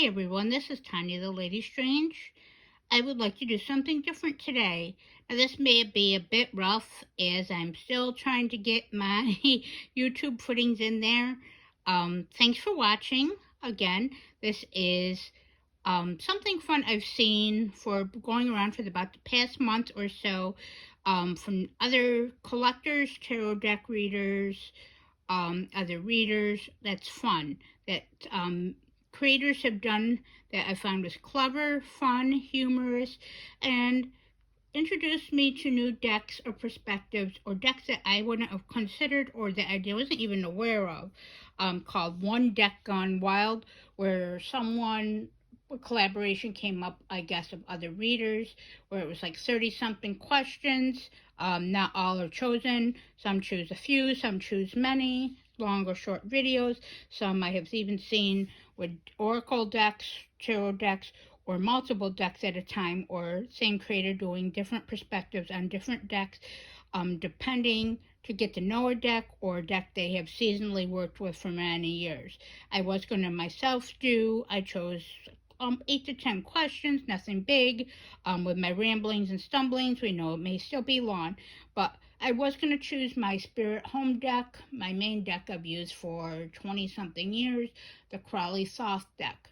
Hey everyone, this is Tanya the Lady Strange. I would like to do something different today. Now, this may be a bit rough as I'm still trying to get my YouTube footings in there. Thanks for watching. Again, this is something fun I've seen for going around for about the past month or so from other collectors, tarot deck readers, other readers. That's fun. That creators have done that I found was clever, fun, humorous, and introduced me to new decks or perspectives or decks that I wouldn't have considered or that I wasn't even aware of, called Onedeckgonewild, where someone a collaboration came up, I guess, of other readers, where it was like 30 something questions. Not all are chosen. Some choose a few, some choose many, long or short videos. Some I have even seen with oracle decks, tarot decks, or multiple decks at a time, or same creator doing different perspectives on different decks, depending to get to know a deck or a deck they have seasonally worked with for many years. I was going to myself I chose 8 to 10 questions, nothing big. With my ramblings and stumblings, we know it may still be long, but I was going to choose my Spirit Home deck, my main deck I've used for 20 something years, the Crawley Soft deck.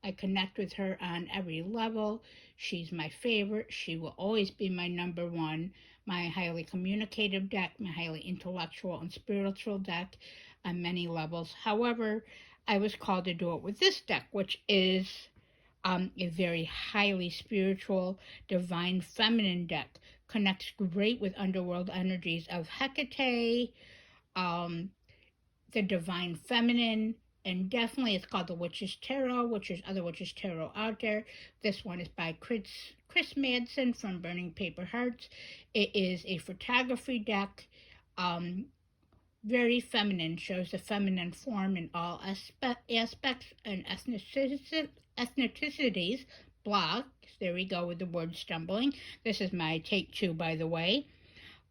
I connect with her on every level. She's my favorite. She will always be my number one. My highly communicative deck, my highly intellectual and spiritual deck on many levels. However, I was called to do it with this deck, which is a very highly spiritual, divine feminine deck. Connects great with underworld energies of Hecate, um, the divine feminine, and definitely it's called the Witch's Tarot, which there's other Witch's Tarot out there. This one is by Chris Madsen from Burning Paper Hearts. It is a photography deck. Very feminine, shows the feminine form in all aspects and ethnicities. Blocks. There we go with the word stumbling. This is my take two, by the way.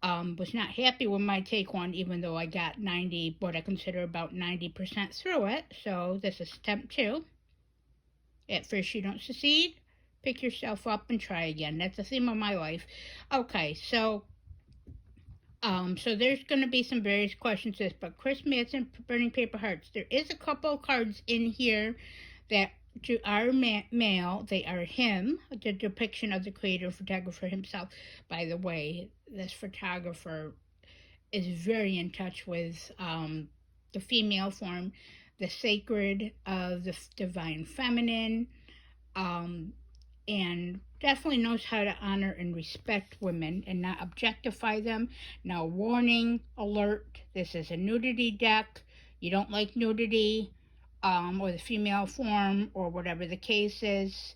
Was not happy with my take one, even though I got 90, what I consider about 90% through it. So this is attempt two. At first you don't succeed, pick yourself up and try again. That's the theme of my life. Okay, so there's going to be some various questions to this, but Chris Madsen, Burning Paper Hearts, there is a couple cards in here that are male. They are him, the depiction of the creator photographer himself. By the way, this photographer is very in touch with the female form, the sacred of the divine feminine, and definitely knows how to honor and respect women and not objectify them. Now, warning alert, this is a nudity deck. You don't like nudity, or the female form, or whatever the case is,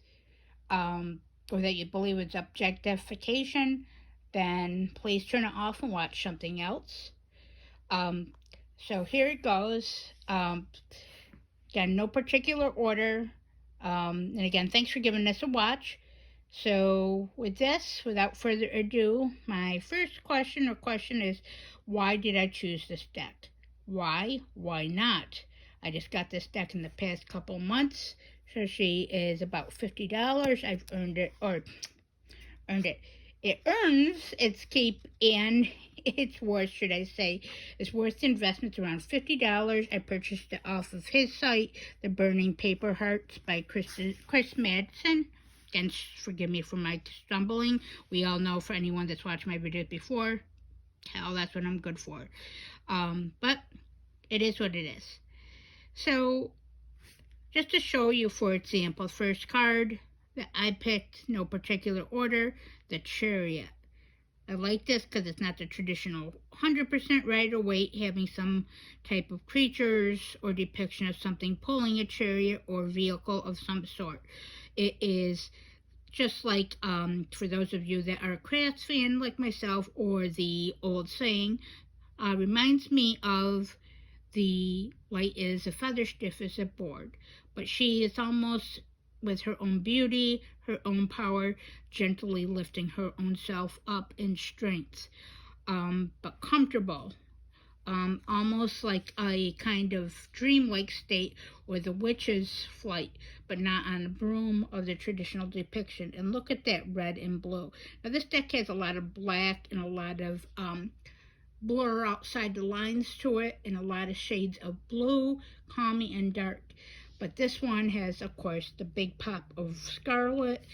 or that you believe it's objectification, then please turn it off and watch something else. So here it goes. Again, no particular order. And again, thanks for giving this a watch. So with this, without further ado, my first question is, why did I choose this deck? Why? Why not? I just got this deck in the past couple months. So she is about $50. I've earned it. It earns its keep and its worth, should I say. It's worth the investment. It's around $50. I purchased it off of his site, The Burning Paper Hearts by Chris Madsen. Again, forgive me for my stumbling. We all know, for anyone that's watched my videos before, hell, that's what I'm good for. But it is what it is. So, just to show you, for example, first card that I picked, no particular order, the Chariot. I like this because it's not the traditional 100% rider weight, having some type of creatures or depiction of something pulling a chariot or vehicle of some sort. It is just like, for those of you that are a crafts fan like myself, or the old saying, reminds me of the light is a feather, stiff as a board. But she is almost, with her own beauty, her own power, gently lifting her own self up in strength, but comfortable. almost like a kind of dreamlike state or the witch's flight, but not on a broom or the traditional depiction. And look at that red and blue. Now this deck has a lot of black and a lot of blur outside the lines to it and a lot of shades of blue, calming and dark. But this one has, of course, the big pop of scarlet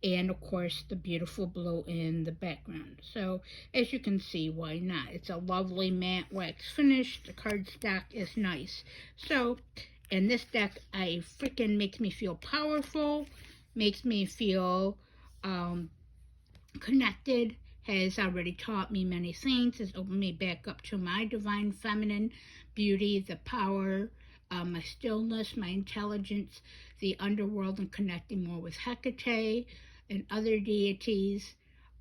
and, of course, the beautiful blue in the background. So, as you can see, why not? It's a lovely matte wax finish. The cardstock is nice. So, in this deck, I freaking makes me feel powerful, makes me feel connected, has already taught me many things, has opened me back up to my divine feminine beauty, the power, my stillness, my intelligence, the underworld, and connecting more with Hecate and other deities,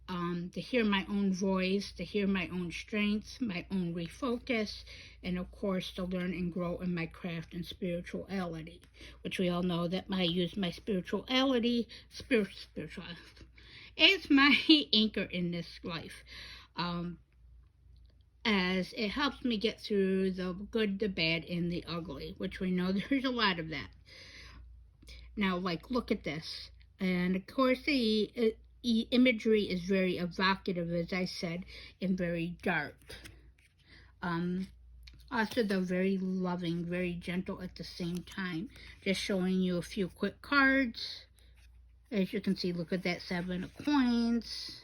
to hear my own voice, to hear my own strengths, my own refocus, and of course to learn and grow in my craft and spirituality, which we all know that I use my spirituality, as my anchor in this life, as it helps me get through the good, the bad, and the ugly, which we know there's a lot of that. Now, like, look at this. And of course, the imagery is very evocative, as I said, and very dark. Also, though, very loving, very gentle at the same time. Just showing you a few quick cards. As you can see, look at that 7 of coins.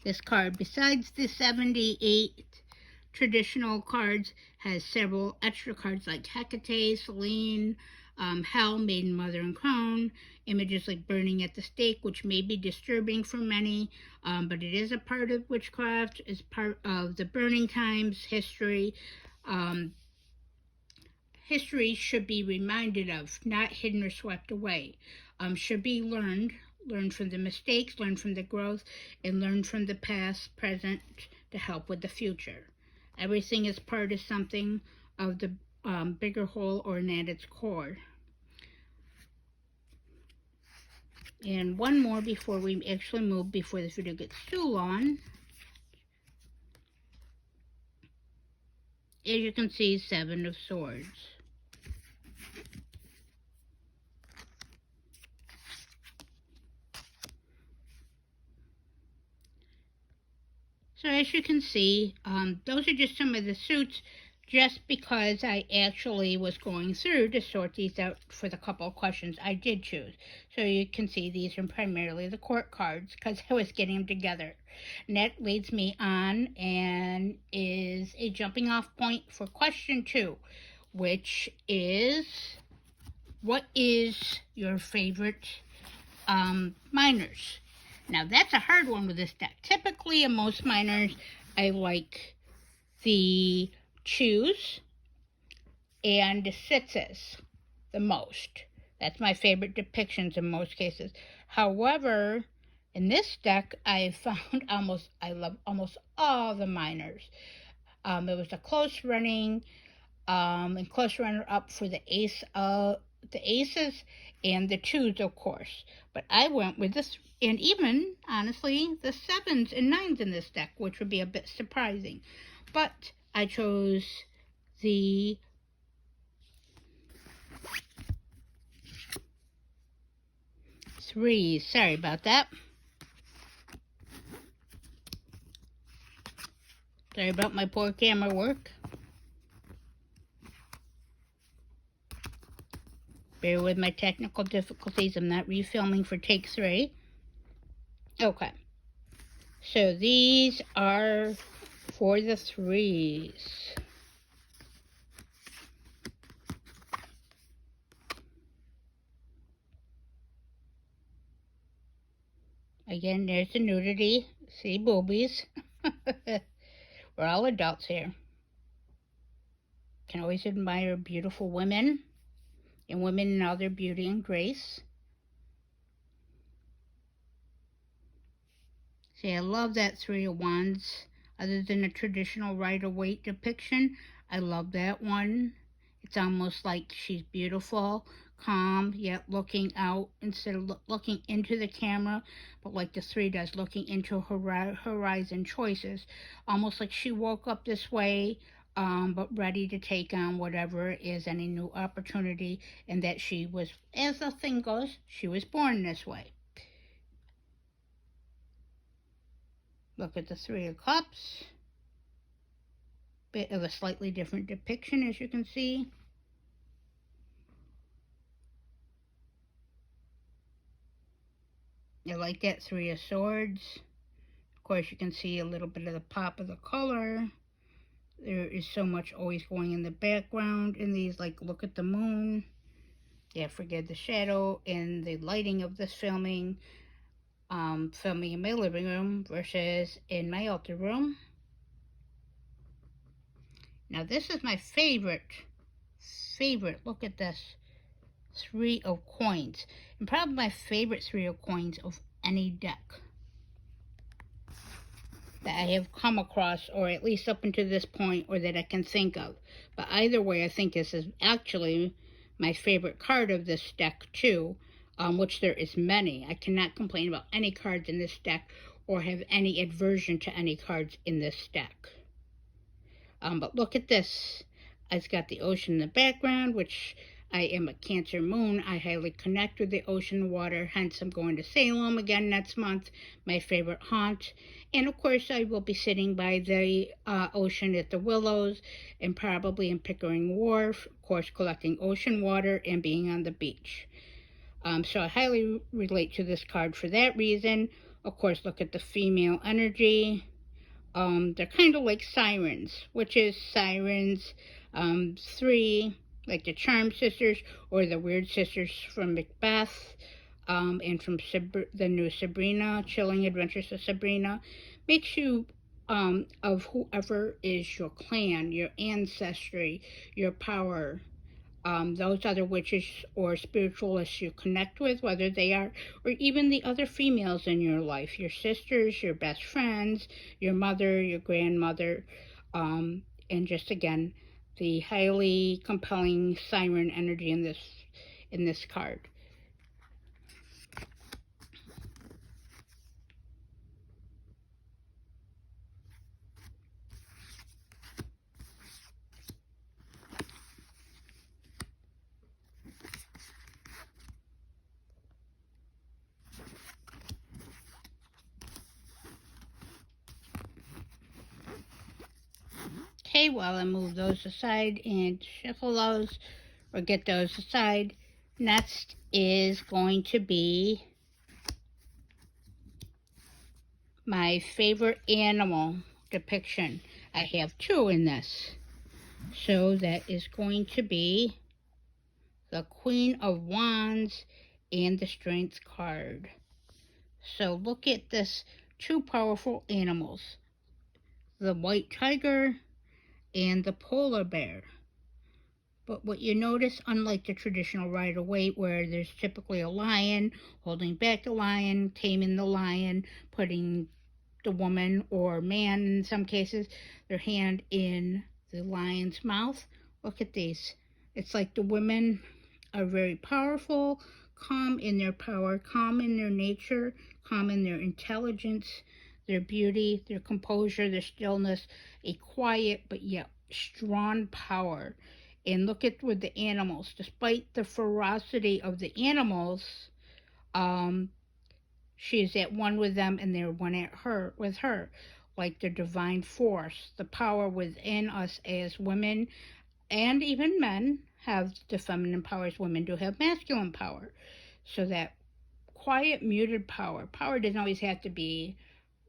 This card, besides the 78 traditional cards, has several extra cards like Hecate, Selene, Hell, Maiden, Mother, and Crone. Images like burning at the stake, which may be disturbing for many, but it is a part of witchcraft, is part of the burning times, history. History should be reminded of, not hidden or swept away. Should be learned from the mistakes, learn from the growth, and learn from the past, present, to help with the future. Everything is part of something of the bigger whole or at its core. And one more before we actually move, before this video gets too long. As you can see, 7 of Swords. So as you can see, those are just some of the suits, just because I actually was going through to sort these out for the couple of questions I did choose. So you can see these are primarily the court cards, because I was getting them together. And that leads me on and is a jumping off point for question 2, which is, what is your favorite minors? Now, that's a hard one with this deck. Typically, in most minors, I like the Chews and the Sitzes the most. That's my favorite depictions in most cases. However, in this deck, I found I love almost all the minors. It was a close running and close runner-up for the aces and the 2s, of course. But I went with this, and even, honestly, the 7s and 9s in this deck, which would be a bit surprising. But I chose the threes. Sorry about that. Sorry about my poor camera work. Bear with my technical difficulties. I'm not refilming for take 3. Okay. So these are for the 3s. Again, there's the nudity. See boobies. We're all adults here. Can always admire beautiful women. And women in all their beauty and grace. See, I love that 3 of Wands. Other than a traditional Rider-Waite depiction, I love that one. It's almost like she's beautiful, calm, yet looking out instead of looking into the camera, but like the three does, looking into horizon choices. Almost like she woke up this way, but ready to take on whatever is any new opportunity, and that she was, as the thing goes, she was born this way. Look at the Three of Cups. Bit of a slightly different depiction, as you can see. I like that Three of Swords. Of course, you can see a little bit of the pop of the color. There is so much always going in the background in these, like, look at the moon. Yeah, forget the shadow and the lighting of this filming. Filming in my living room versus in my altar room. Now this is my favorite. Look at this. Three of Coins. And probably my favorite Three of Coins of any deck that I have come across, or at least up until this point, or that I can think of. But either way, I think this is actually my favorite card of this deck too, which there is many. I cannot complain about any cards in this deck or have any aversion to any cards in this deck. But look at this. It's got the ocean in the background, which I am a Cancer moon. I highly connect with the ocean water, hence I'm going to Salem again next month, my favorite haunt. And of course I will be sitting by the ocean at the Willows and probably in Pickering Wharf, of course collecting ocean water and being on the beach. So I highly relate to this card for that reason. Of course, look at the female energy. They're kind of like sirens, which is sirens, three, like the Charm Sisters or the Weird Sisters from Macbeth, and from the new Sabrina, Chilling Adventures of Sabrina. Makes you of whoever is your clan, your ancestry, your power, those other witches or spiritualists you connect with, whether they are, or even the other females in your life, your sisters, your best friends, your mother, your grandmother, and just again, the highly compelling siren energy in this card. Okay, while I move those aside and shuffle those or get those aside, next is going to be my favorite animal depiction. I have two in this. So that is going to be the Queen of Wands and the Strength card. So look at this, two powerful animals, the white tiger and the polar bear. But what you notice, unlike the traditional Rider-Waite, where there's typically a lion holding back the lion, taming the lion, putting the woman or man in some cases, their hand in the lion's mouth. Look at these. It's like the women are very powerful, calm in their power, calm in their nature, calm in their intelligence, their beauty, their composure, their stillness, a quiet but yet strong power. And look at with the animals, despite the ferocity of the animals, she is at one with them and they're one at her with her. Like the divine force, the power within us as women and even men have the feminine power as women do have masculine power. So that quiet, muted power. Power doesn't always have to be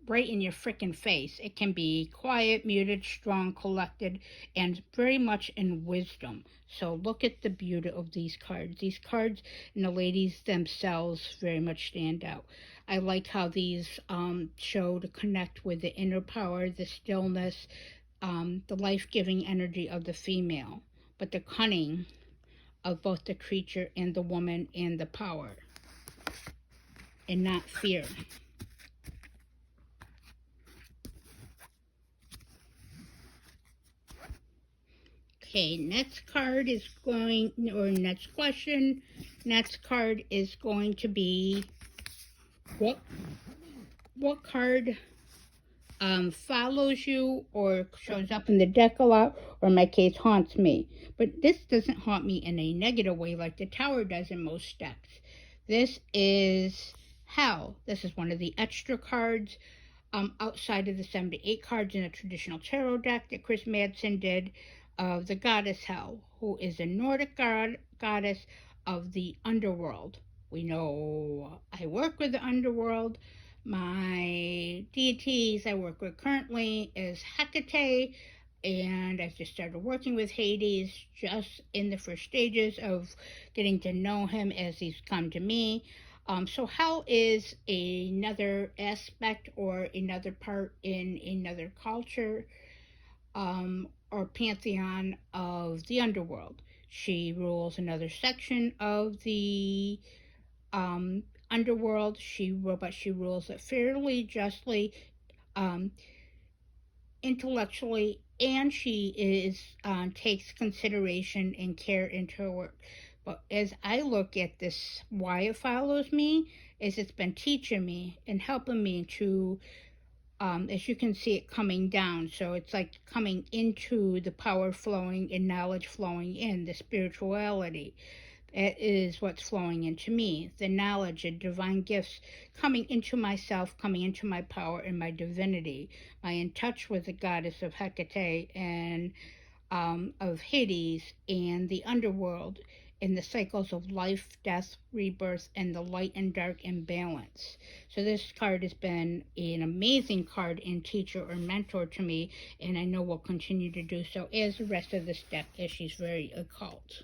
right in your frickin' face. It can be quiet, muted, strong, collected, and very much in wisdom. So look at the beauty of these cards. These cards and the ladies themselves very much stand out. I like how these show to connect with the inner power, the stillness, the life-giving energy of the female, but the cunning of both the creature and the woman and the power, and not fear. Okay, next card is going, or next question, next card is going to be what card follows you or shows up in the deck a lot, or in my case, haunts me. But this doesn't haunt me in a negative way like the Tower does in most decks. This is Hell. This is one of the extra cards outside of the 78 cards in a traditional tarot deck that Chris Madsen did of the goddess Hel, who is a Nordic goddess of the underworld. We know I work with the underworld. My deities I work with currently is Hecate, and I've just started working with Hades, just in the first stages of getting to know him as he's come to me. So Hell is another aspect or another part in another culture or pantheon of the underworld. She rules another section of the underworld. But she rules it fairly justly, um, intellectually, and she takes consideration and care into her work. But as I look at this, why it follows me is it's been teaching me and helping me to, as you can see it coming down. So it's like coming into the power flowing and knowledge flowing in, the spirituality. That is what's flowing into me. The knowledge and divine gifts coming into myself, coming into my power and my divinity. I in touch with the goddess of Hecate and of Hades and the underworld in the cycles of life, death, rebirth, and the light and dark imbalance. So this card has been an amazing card and teacher or mentor to me, and I know will continue to do so as the rest of this deck, as she's very occult.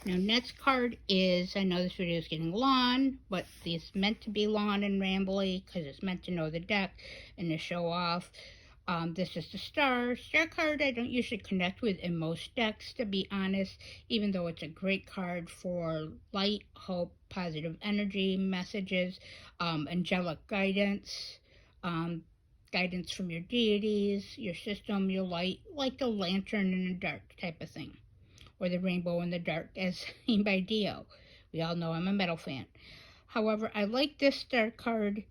Now, next card is, I know this video is getting long, but it's meant to be long and rambly because it's meant to know the deck and to show off. This is the Star card I don't usually connect with in most decks, to be honest, even though it's a great card for light, hope, positive energy, messages, angelic guidance, guidance from your deities, your system, your light, like the lantern in the dark type of thing, or the rainbow in the dark, as seen by Dio. We all know I'm a metal fan. However, I like this Star card.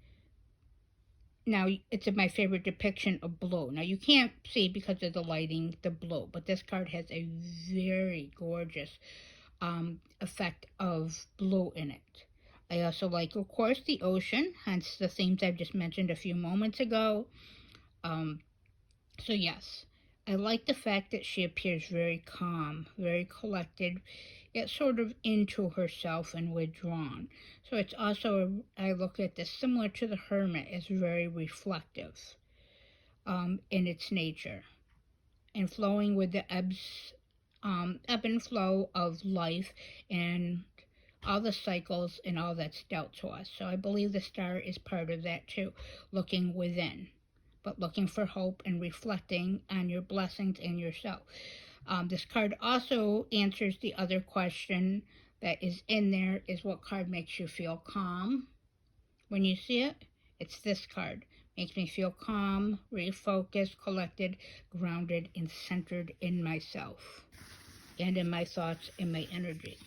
Now, it's my favorite depiction of blue. Now, you can't see because of the lighting the blue, but this card has a very gorgeous effect of blue in it. I also like, of course, the ocean, hence the themes I've just mentioned a few moments ago. So yes, I like the fact that she appears very calm, very collected, yet sort of into herself and withdrawn. So it's also, I look at this similar to the Hermit, as very reflective in its nature and flowing with the ebb and flow of life and all the cycles and all that's dealt to us. So I believe the Star is part of that too, looking within, but looking for hope and reflecting on your blessings in yourself. This card also answers the other question that is in there, is what card makes you feel calm when you see it? It's this card. Makes me feel calm, refocused, collected, grounded, and centered in myself and in my thoughts and my energy.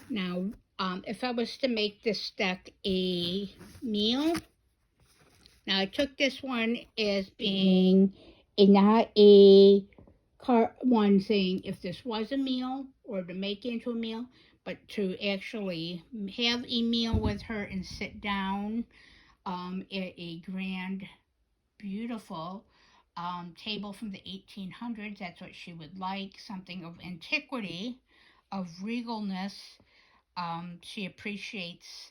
Now, if I was to make this deck a meal, now I took this one as being not a one saying if this was a meal or to make it into a meal, but to actually have a meal with her and sit down at a grand, beautiful table from the 1800s. That's what she would like, something of antiquity, of regalness. She appreciates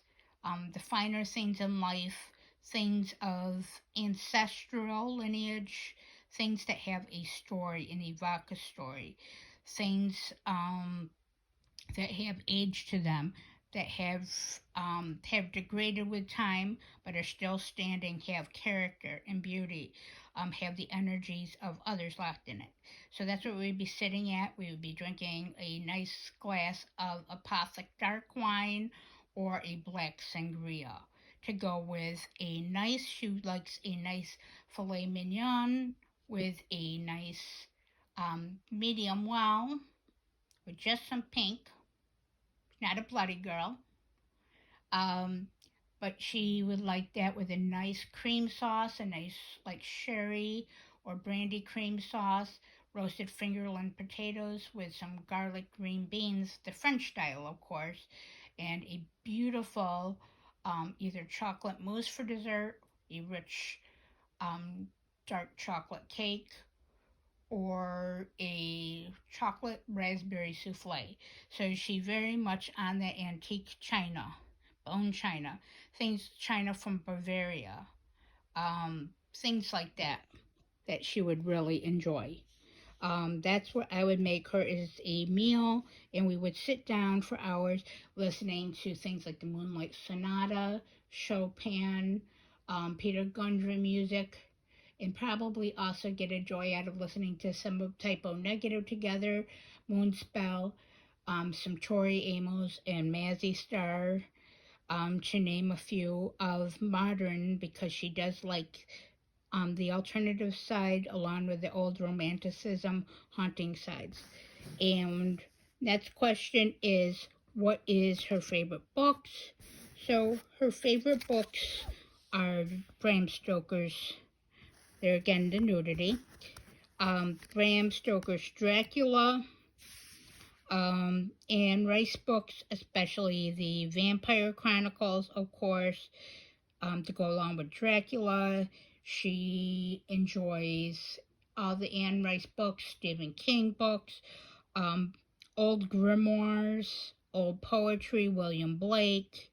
the finer things in life, things of ancestral lineage, things that have a story and evoke a story, things that have age to them, that have degraded with time but are still standing, have character and beauty, have the energies of others locked in it. So that's what we'd be sitting at. We would be drinking a nice glass of apothic dark wine or a black sangria to go with a nice, she likes a nice filet mignon with a nice medium well with just some pink, not a bloody girl. Um, but she would like that with a nice cream sauce, a nice like sherry or brandy cream sauce, roasted fingerling potatoes with some garlic green beans, the French style, of course, and a beautiful either chocolate mousse for dessert, a rich um, dark chocolate cake, or a chocolate raspberry souffle. So she very much on the antique china, bone china, things china from Bavaria, things like that that she would really enjoy. That's what I would make her is a meal, and we would sit down for hours listening to things like the Moonlight Sonata, Chopin, Peter Gundry music, and probably also get a joy out of listening to some Type O Negative together, Moonspell, some Tori Amos and Mazzy Star, to name a few of modern because she does like the alternative side along with the old romanticism haunting sides. And next question is what is her favorite books? So her favorite books are Bram Stoker's, they're again the nudity, Bram Stoker's Dracula, Anne Rice books, especially the Vampire Chronicles, of course, to go along with Dracula. She enjoys all the Anne Rice books, Stephen King books, um, old grimoires, old poetry, William Blake.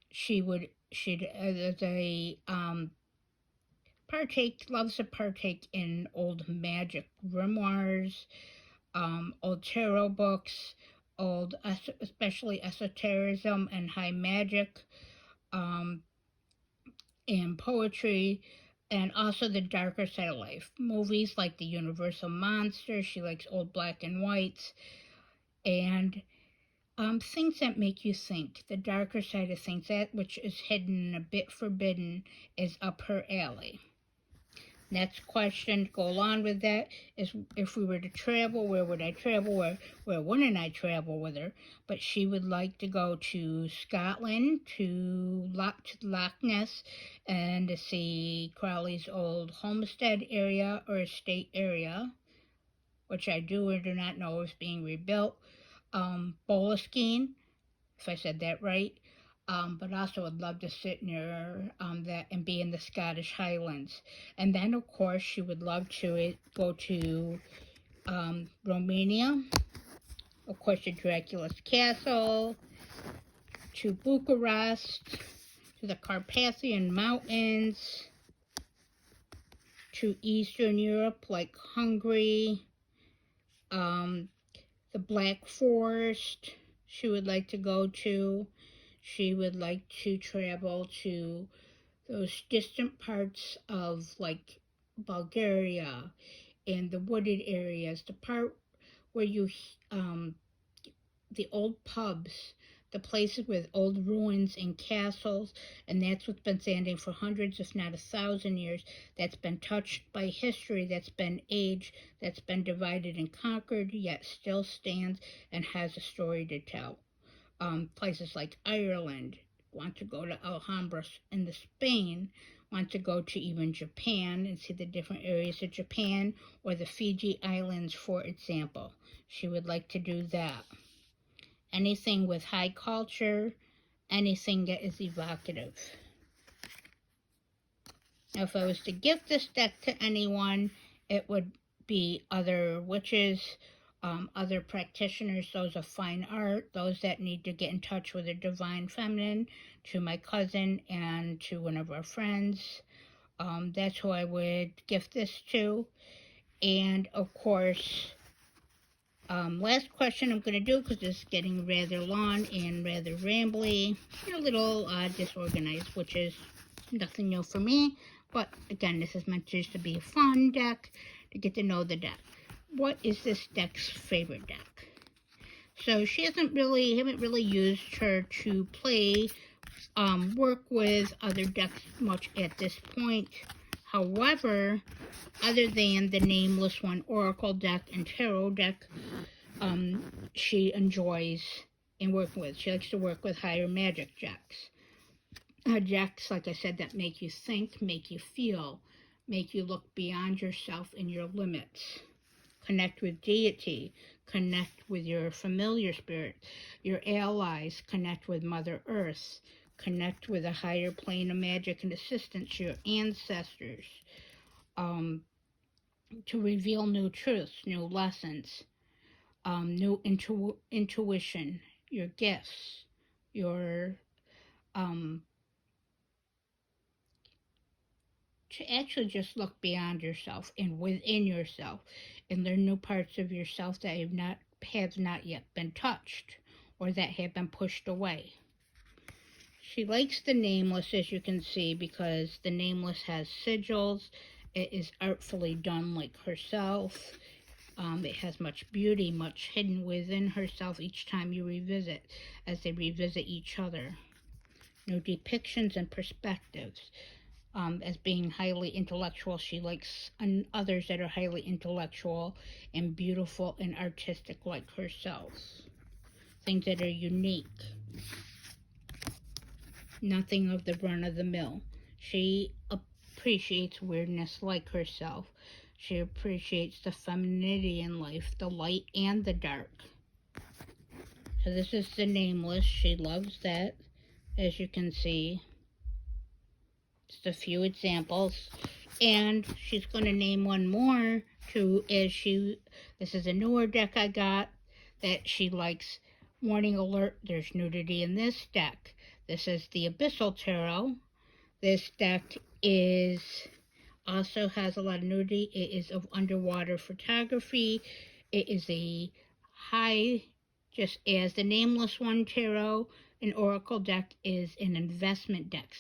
She'd as a loves to partake in old magic grimoires, old tarot books, old especially esotericism and high magic, um, and poetry, and also the darker side of life. Movies like the Universal Monster. She likes old black and whites, and things that make you think. The darker side of things, that which is hidden and a bit forbidden, is up her alley. Next question to go along with that is if we were to travel, where would I travel? Where wouldn't I travel with her? But she would like to go to Scotland, to Loch Ness, and to see Crowley's old homestead area or estate area, which I do or do not know is being rebuilt. Boleskine, if I said that right. But also would love to sit near that and be in the Scottish Highlands. And then, of course, she would love to go to Romania, of course, to Dracula's Castle, to Bucharest, to the Carpathian Mountains, to Eastern Europe like Hungary, the Black Forest she would like to go to. She would like to travel to those distant parts of like Bulgaria and the wooded areas, the part where the old pubs, the places with old ruins and castles, and that's what's been standing for hundreds, if not 1,000 years, that's been touched by history, that's been aged, that's been divided and conquered, yet still stands and has a story to tell. Places like Ireland, want to go to Alhambra in the Spain, want to go to even Japan and see the different areas of Japan or the Fiji Islands, for example. She would like to do that. Anything with high culture, anything that is evocative. Now, if I was to gift this deck to anyone, it would be other witches, other practitioners, those of fine art, those that need to get in touch with the divine feminine, to my cousin and to one of our friends. That's who I would gift this to. And of course, Last question I'm going to do, because this is getting rather long and rather rambly, and a little disorganized, which is nothing new for me. But again, this is meant just to be a fun deck, to get to know the deck. What is this deck's favorite deck? So she haven't really used her to play, work with other decks much at this point. However, other than the nameless one, Oracle deck and Tarot deck, she enjoys and working with. She likes to work with higher magic decks. Decks, like I said, that make you think, make you feel, make you look beyond yourself and your limits. Connect with deity, connect with your familiar spirit, your allies, connect with Mother Earth, connect with a higher plane of magic and assistance, your ancestors, to reveal new truths, new lessons, new intuition, your gifts, your to actually just look beyond yourself and within yourself and learn new parts of yourself that have not yet been touched or that have been pushed away. She likes the nameless, as you can see, because the nameless has sigils. It is artfully done like herself. It has much beauty, much hidden within herself each time you revisit, as they revisit each other. New depictions and perspectives. As being highly intellectual, she likes others that are highly intellectual and beautiful and artistic like herself. Things that are unique. Nothing of the run-of-the-mill. She appreciates weirdness like herself. She appreciates the femininity in life, the light and the dark. So this is the nameless. She loves that, as you can see. Just a few examples. And she's going to name one more too, this is a newer deck I got that she likes. Warning alert, there's nudity in this deck. This is the Abyssal Tarot. This deck also has a lot of nudity. It is of underwater photography. It is a high, just as the Nameless One Tarot, an Oracle deck is an investment deck.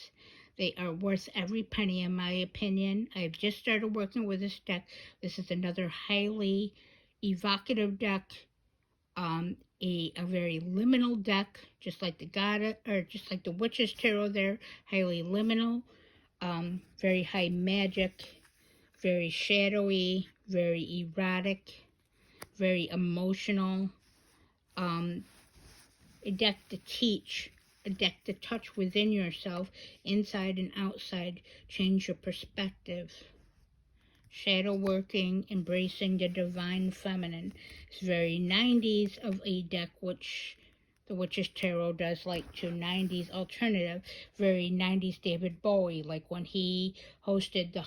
They are worth every penny, in my opinion. I've just started working with this deck. This is another highly evocative deck. A very liminal deck, just like the Witch's Tarot there, highly liminal, very high magic, very shadowy, very erotic, very emotional, a deck to teach, a deck to touch within yourself, inside and outside, change your perspective. Shadow working, embracing the divine feminine. It's very 90s of a deck, which the Witch's Tarot does like to 90s alternative. Very 90s David Bowie, like when he hosted the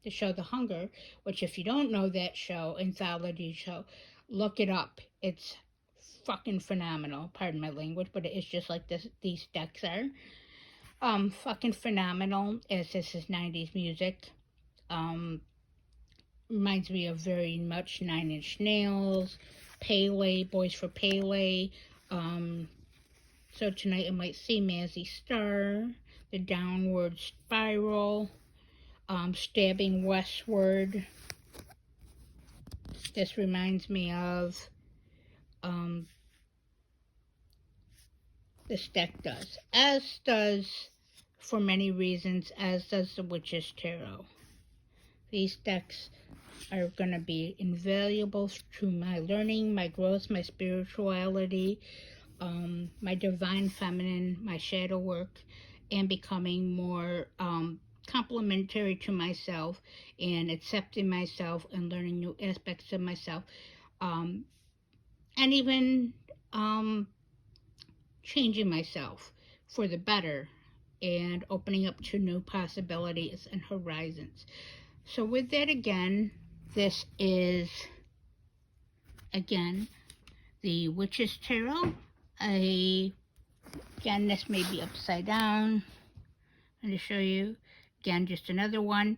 show The Hunger, which if you don't know that show, anthology show, look it up. It's fucking phenomenal. Pardon my language, but it is just like these decks are. Fucking phenomenal, as this is 90s music. Reminds me of very much Nine Inch Nails, Pele, Boys for Pele. So tonight I might see Mazzy Star, The Downward Spiral, Stabbing Westward. This reminds me of this deck does, as does, for many reasons, as does the Witch's Tarot. These decks are going to be invaluable to my learning, my growth, my spirituality, my divine feminine, my shadow work, and becoming more complementary to myself and accepting myself and learning new aspects of myself, and even changing myself for the better and opening up to new possibilities and horizons. So with that, again, this is, again, the Witch's Tarot. Again, this may be upside down. I'm going to show you. Again, just another one.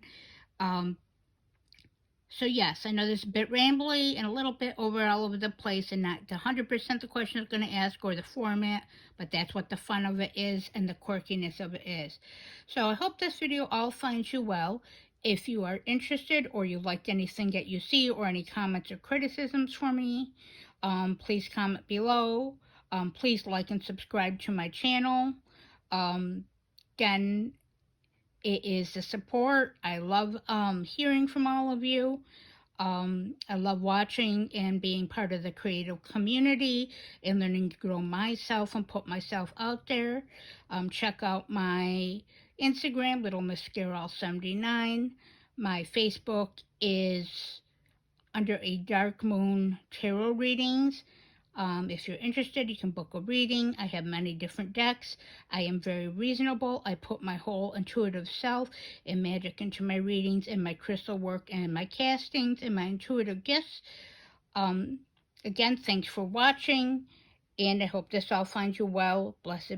So yes, I know this is a bit rambly and a little bit all over the place and not 100% the question I was going to ask or the format, but that's what the fun of it is and the quirkiness of it is. So I hope this video all finds you well. If you are interested or you liked anything that you see or any comments or criticisms for me, please comment below. Please like and subscribe to my channel. Again, it is the support. I love hearing from all of you. I love watching and being part of the creative community and learning to grow myself and put myself out there. Check out my Instagram, Little Miss Scarol 79. My Facebook is under a dark moon tarot readings. If you're interested, you can book a reading. I have many different decks. I am very reasonable. I put my whole intuitive self and magic into my readings and my crystal work and my castings and my intuitive gifts. Again, thanks for watching, and I hope this all finds you well. Blessed